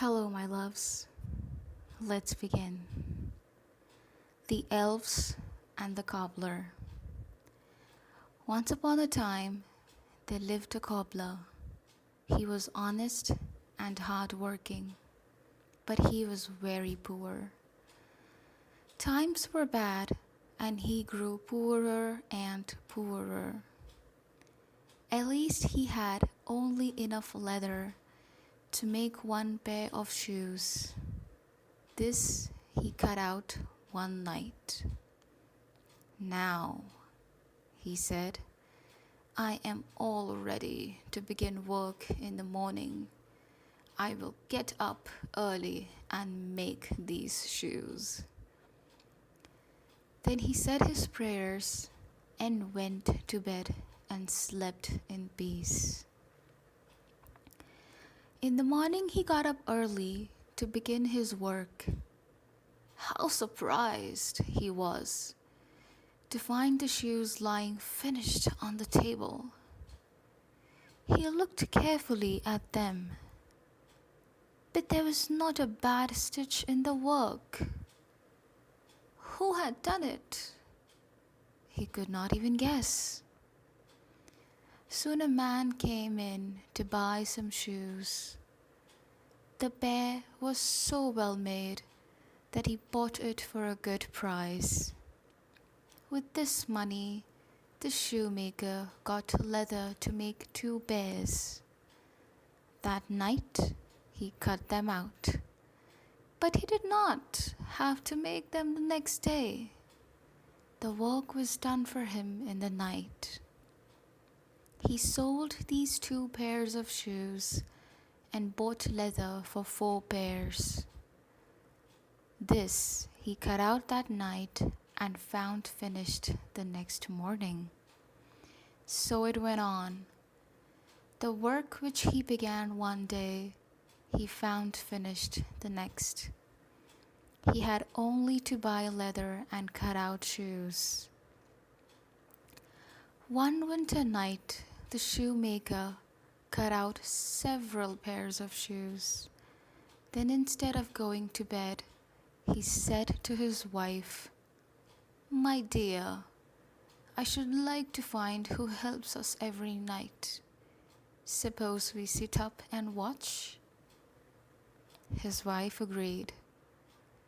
Hello, my loves. Let's begin. The Elves and the Cobbler. Once upon a time, there lived a cobbler. He was honest and hard-working, but he was very poor. Times were bad, and he grew poorer and poorer. At least he had only enough leather to make one pair of shoes. This he cut out one night. "Now," he said, "I am all ready to begin work in the morning. I will get up early and make these shoes." Then he said his prayers and went to bed and slept in peace. In the morning he got up early to begin his work. How surprised he was to find the shoes lying finished on the table. He looked carefully at them, but there was not a bad stitch in the work. Who had done it? He could not even guess. Soon a man came in to buy some shoes. The pair was so well made that he bought it for a good price. With this money, the shoemaker got leather to make 2 pairs. That night, he cut them out, but he did not have to make them the next day. The work was done for him in the night. He sold these 2 pairs of shoes and bought leather for 4 pairs. This he cut out that night and found finished the next morning. So it went on. The work which he began one day, he found finished the next. He had only to buy leather and cut out shoes. One winter night, the shoemaker cut out several pairs of shoes. Then instead of going to bed, he said to his wife, "My dear, I should like to find who helps us every night. Suppose we sit up and watch?" His wife agreed.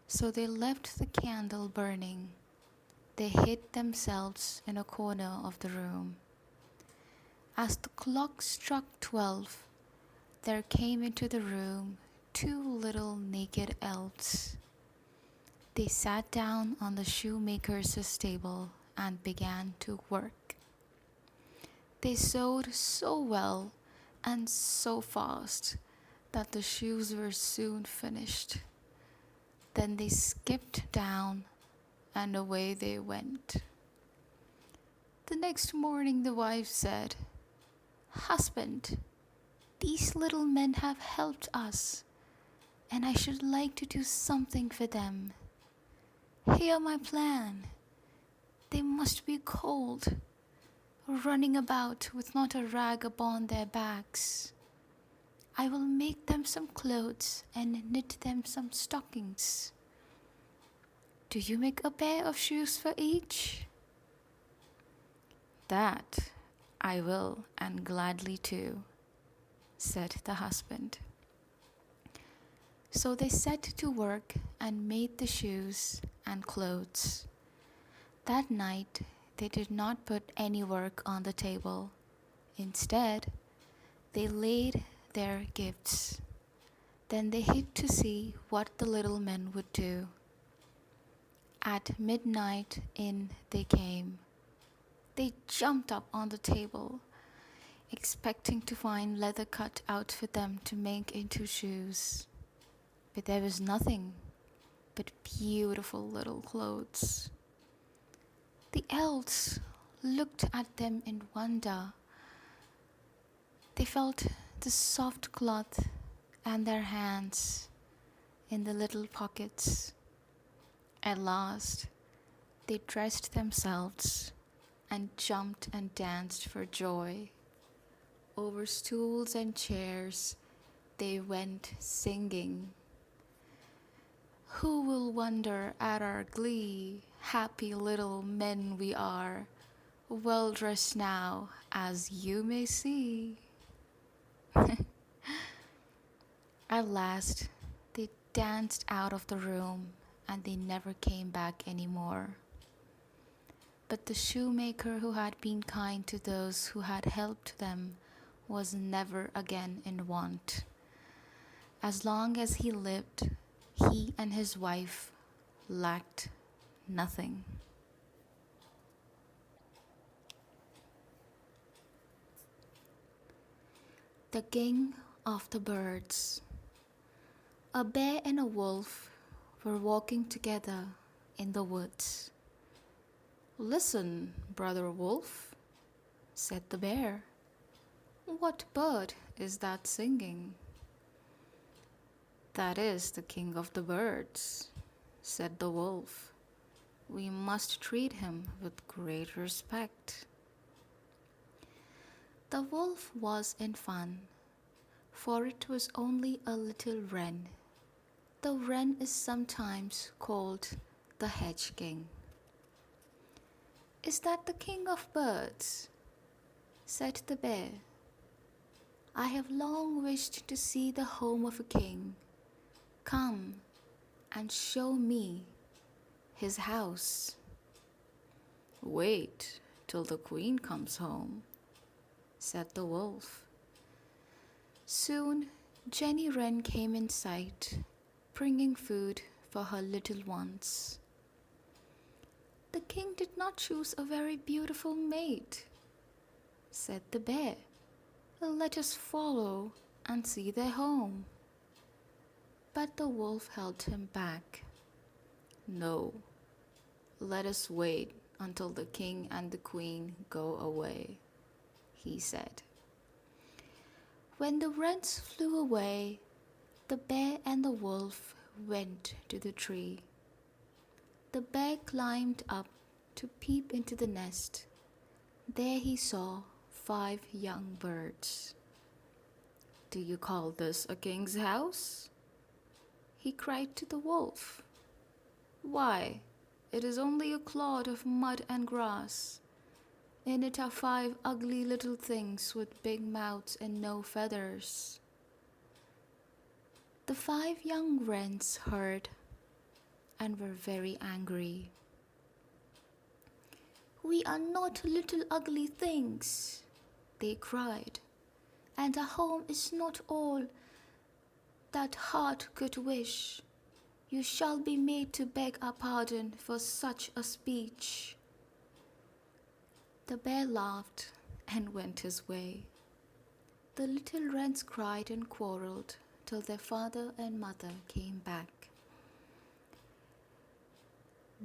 So they left the candle burning. They hid themselves in a corner of the room. As the clock struck 12, there came into the room 2 little naked elves. They sat down on the shoemaker's table and began to work. They sewed so well and so fast that the shoes were soon finished. Then they skipped down and away they went. The next morning the wife said, "Husband, these little men have helped us, and I should like to do something for them. Hear my plan. They must be cold, running about with not a rag upon their backs. I will make them some clothes and knit them some stockings. Do you make a pair of shoes for each?" "That I will, and gladly too," said the husband. So they set to work and made the shoes and clothes. That night they did not put any work on the table. Instead, they laid their gifts. Then they hid to see what the little men would do. At midnight in they came. They jumped up on the table, expecting to find leather cut out for them to make into shoes. But there was nothing but beautiful little clothes. The elves looked at them in wonder. They felt the soft cloth and their hands in the little pockets. At last, they dressed themselves and jumped and danced for joy. Over stools and chairs, they went singing. Who will wonder at our glee? Happy little men we are, well dressed now, as you may see. At last, they danced out of the room and they never came back anymore. But the shoemaker who had been kind to those who had helped them was never again in want. As long as he lived, he and his wife lacked nothing. The King of the Birds. A bear and a wolf were walking together in the woods. "Listen, brother wolf," said the bear. "What bird is that singing?" "That is the king of the birds," said the wolf. "We must treat him with great respect." The wolf was in fun, for it was only a little wren. The wren is sometimes called the hedge king. "Is that the king of birds?" said the bear. "I have long wished to see the home of a king. Come and show me his house." "Wait till the queen comes home," said the wolf. Soon Jenny Wren came in sight, bringing food for her little ones. "The king did not choose a very beautiful maid," said the bear. "Let us follow and see their home." But the wolf held him back. "No, let us wait until the king and the queen go away," he said. When the wrens flew away, the bear and the wolf went to the tree. The bear climbed up to peep into the nest. There he saw 5 young birds. "Do you call this a king's house?" he cried to the wolf. "Why, it is only a clod of mud and grass. In it are 5 ugly little things with big mouths and no feathers." The 5 young wrens heard and were very angry. "We are not little ugly things," they cried, "and our home is not all that heart could wish. You shall be made to beg our pardon for such a speech." The bear laughed and went his way. The little wrens cried and quarreled till their father and mother came back.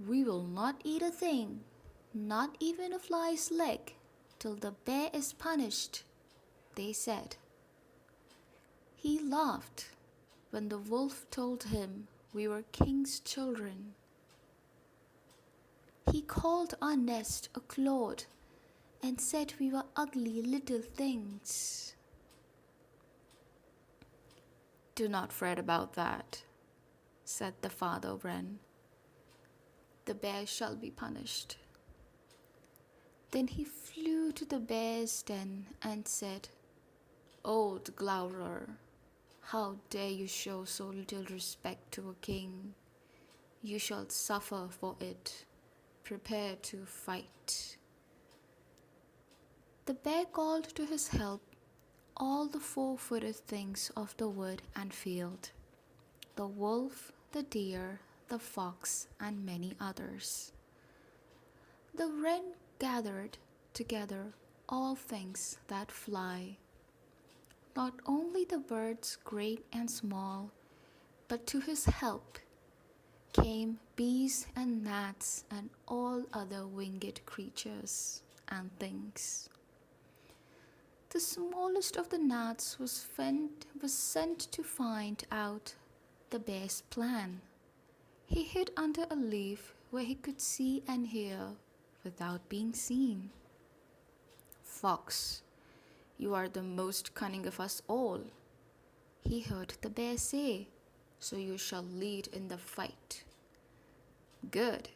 "We will not eat a thing, not even a fly's leg, till the bear is punished," they said. He laughed when the wolf told him we were king's children. He called our nest a clod and said we were ugly little things. "Do not fret about that," said the father wren. "The bear shall be punished." Then he flew to the bear's den and said, "Old Growler, how dare you show so little respect to a king? You shall suffer for it. Prepare to fight." The bear called to his help all the 4-footed things of the wood and field, the wolf, the deer, the fox, and many others. The wren gathered together all things that fly, not only the birds great and small, but to his help came bees and gnats and all other winged creatures and things. The smallest of the gnats was sent to find out the bear's plan. He hid under a leaf where he could see and hear without being seen. "Fox, you are the most cunning of us all," he he heard the bear say, "So you shall lead in the fight." "Good,"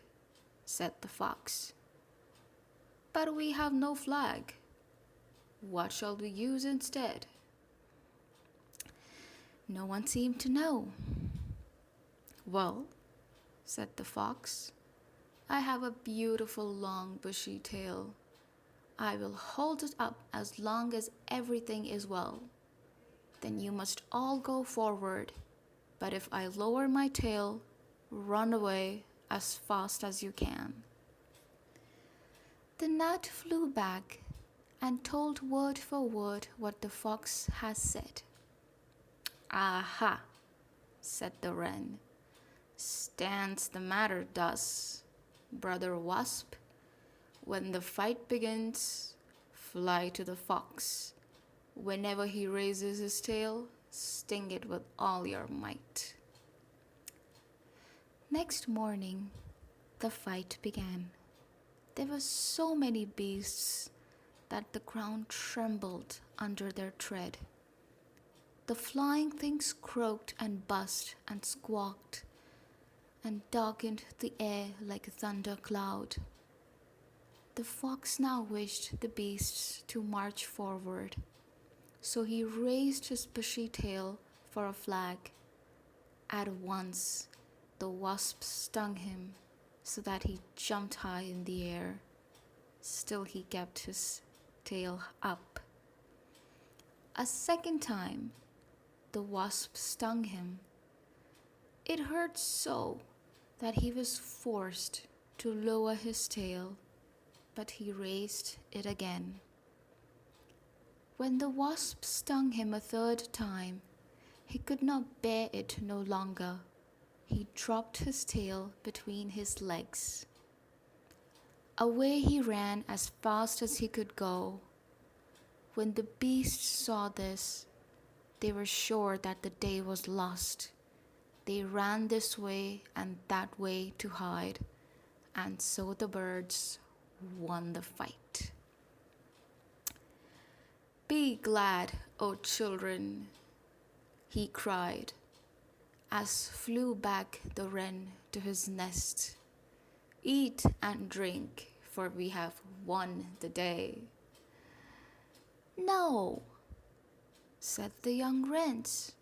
said the fox. "But we have no flag. What shall we use instead?" No one seemed to know. "Well," said the fox, "I have a beautiful long bushy tail. I will hold it up as long as everything is well. Then you must all go forward, but if I lower my tail, run away as fast as you can." The gnat flew back and told word for word what the fox had said. "Aha," said the wren. "Stands the matter thus, brother wasp. When the fight begins, fly to the fox. Whenever he raises his tail, sting it with all your might." Next morning, the fight began. There were so many beasts that the ground trembled under their tread. The flying things croaked and buzzed and squawked and darkened the air like a thunder cloud. The fox now wished the beasts to march forward, so he raised his bushy tail for a flag. At once, the wasp stung him so that he jumped high in the air. Still he kept his tail up. A second time, the wasp stung him. It hurt so that he was forced to lower his tail, but he raised it again. When the wasp stung him a third time, he could not bear it no longer. He dropped his tail between his legs. Away he ran as fast as he could go. When the beasts saw this, they were sure that the day was lost. They ran this way and that way to hide, and so the birds won the fight. "Be glad, O children," he cried, as flew back the wren to his nest. "Eat and drink, for we have won the day." "No," said the young wrens.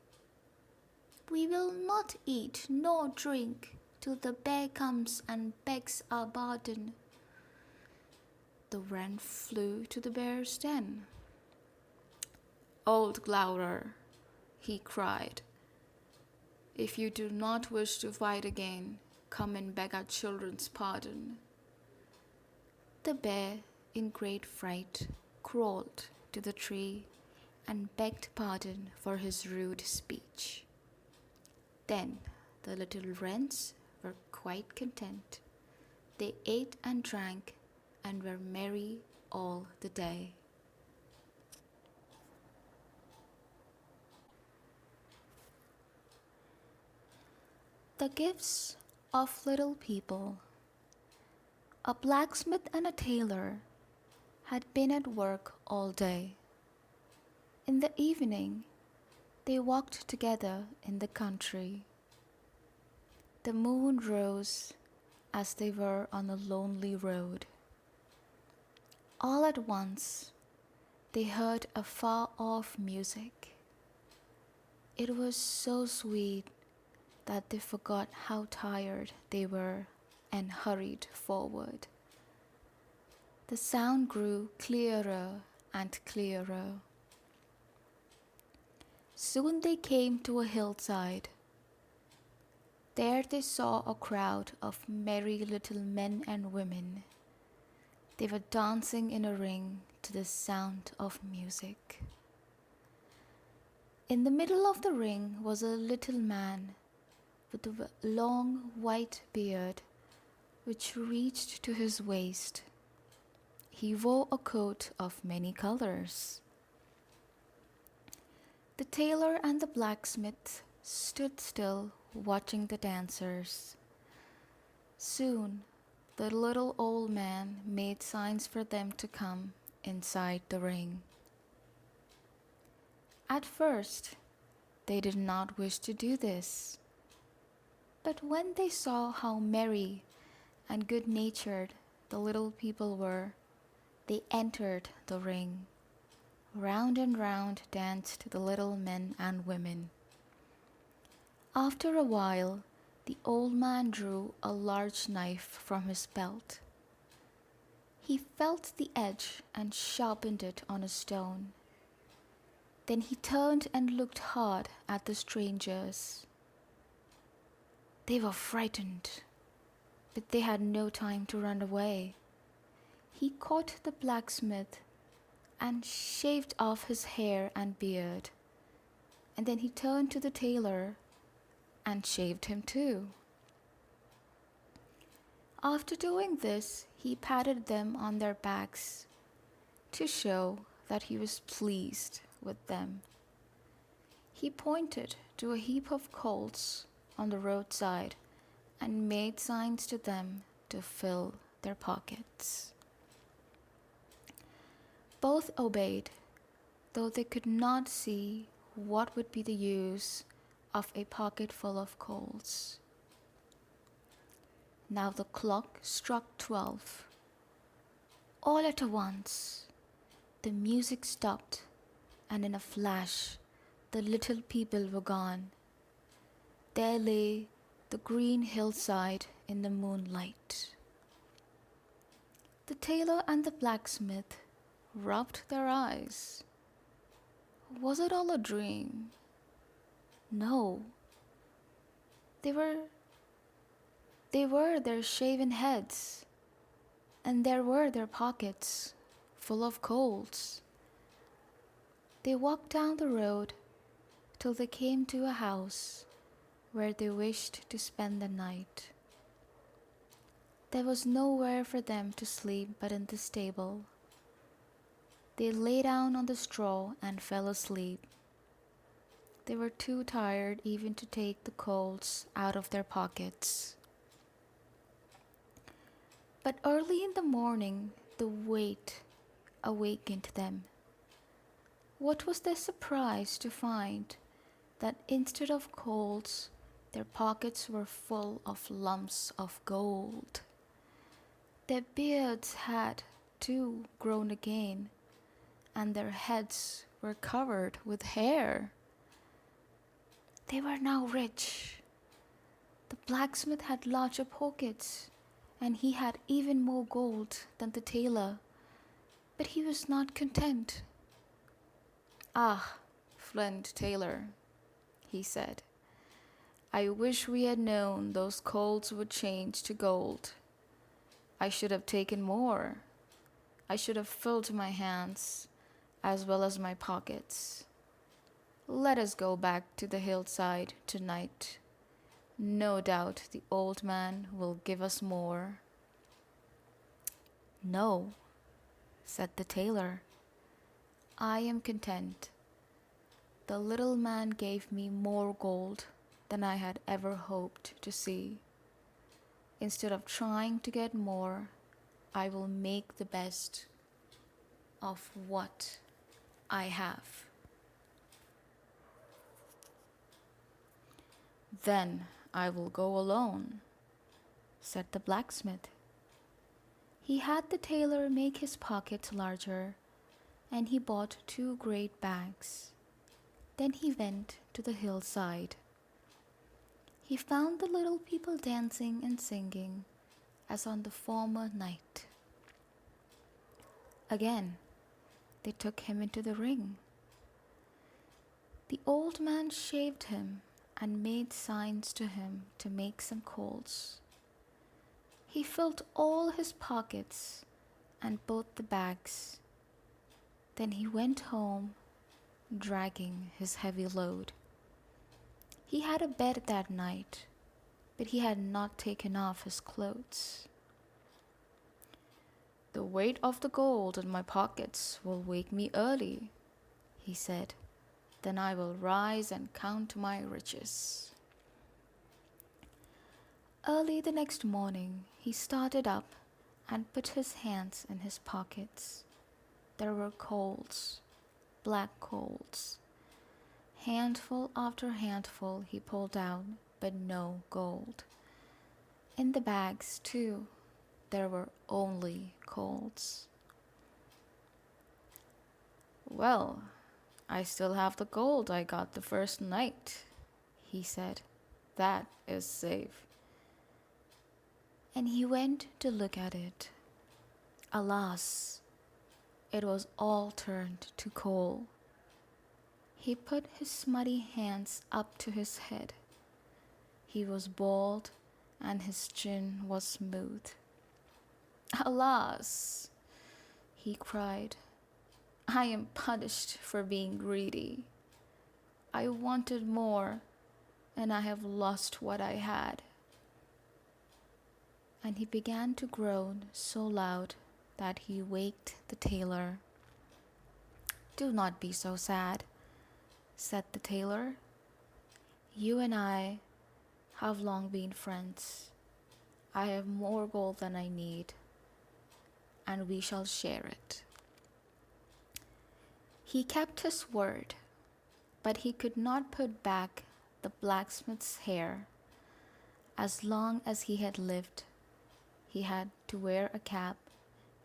"We will not eat nor drink till the bear comes and begs our pardon." The wren flew to the bear's den. "Old Glouder," he cried, "if you do not wish to fight again, come and beg our children's pardon." The bear, in great fright, crawled to the tree and begged pardon for his rude speech. Then the little wrens were quite content. They ate and drank and were merry all the day. The gifts of little people. A blacksmith and a tailor had been at work all day. In the evening, they walked together in the country. The moon rose as they were on a lonely road. All at once, they heard a far-off music. It was so sweet that they forgot how tired they were and hurried forward. The sound grew clearer and clearer. Soon they came to a hillside. There they saw a crowd of merry little men and women. They were dancing in a ring to the sound of music. In the middle of the ring was a little man with a long white beard which reached to his waist. He wore a coat of many colors. The tailor and the blacksmith stood still, watching the dancers. Soon, the little old man made signs for them to come inside the ring. At first, They did not wish to do this. But when they saw how merry and good-natured the little people were, they entered the ring. Round and round danced the little men and women. After a while, the old man drew a large knife from his belt. He felt the edge and sharpened it on a stone. Then he turned and looked hard at the strangers. They were frightened, but they had no time to run away. He caught the blacksmith and shaved off his hair and beard. And then he turned to the tailor and shaved him too. After doing this, he patted them on their backs to show that he was pleased with them. He pointed to a heap of coals on the roadside and made signs to them to fill their pockets. Both obeyed, though they could not see what would be the use of a pocket full of coals. Now the clock struck 12. All at once, the music stopped, and in a flash, the little people were gone. There lay the green hillside in the moonlight. The tailor and the blacksmith rubbed their eyes. Was it all a dream? No. They were their shaven heads, and there were their pockets full of coals. They walked down the road till they came to a house where they wished to spend the night. There was nowhere for them to sleep but in the stable. They lay down on the straw and fell asleep. They were too tired even to take the coals out of their pockets. But early in the morning, the weight awakened them. What was their surprise to find that instead of coals, their pockets were full of lumps of gold. Their beards had, too, grown again, and their heads were covered with hair. They were now rich. The blacksmith had larger pockets, and he had even more gold than the tailor, but he was not content. "Ah, friend tailor," he said, "I wish we had known those coals would change to gold. I should have taken more. I should have filled my hands as well as my pockets. Let us go back to the hillside tonight. No doubt the old man will give us more." "No," said the tailor, "I am content. The little man gave me more gold than I had ever hoped to see. Instead of trying to get more, I will make the best of what I have." "Then I will go alone," said the blacksmith. He had the tailor make his pockets larger, and he bought 2 great bags. Then he went to the hillside. He found the little people dancing and singing as on the former night. Again, they took him into the ring. The old man shaved him and made signs to him to make some coals. He filled all his pockets and both the bags. Then he went home, dragging his heavy load. He had a bed that night, but he had not taken off his clothes. "The weight of the gold in my pockets will wake me early," he said. "Then I will rise and count my riches." Early the next morning, he started up and put his hands in his pockets. There were coals, black coals, Handful after handful he pulled out, but no gold. In the bags, too, there were only colds. "Well, I still have the gold I got the first night," he said. "That is safe." And he went to look at it. Alas, it was all turned to coal. He put his smutty hands up to his head. He was bald, and his chin was smooth. "Alas!" he cried. "I am punished for being greedy. I wanted more, and I have lost what I had." And he began to groan so loud that he waked the tailor. "Do not be so sad," said the tailor. "You and I have long been friends. I have more gold than I need, and we shall share it." He kept his word, but he could not put back the blacksmith's hair. As long as he had lived, he had to wear a cap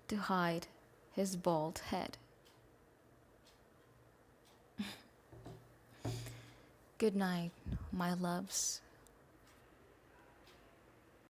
to hide his bald head. Good night, my loves.